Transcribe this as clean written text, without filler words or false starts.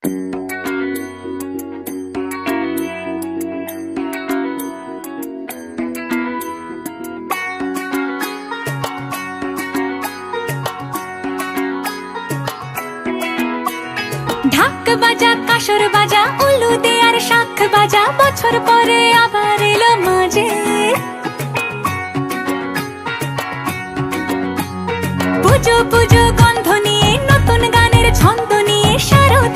ঢাক বাজা কাসর বাজা উলু দে আর শাখ বাজা, বছর পরে আবার এলো মাঝে। পুজো পুজো গন্ধ নিয়ে, নতুন গানের ছন্দ নিয়ে, শারদ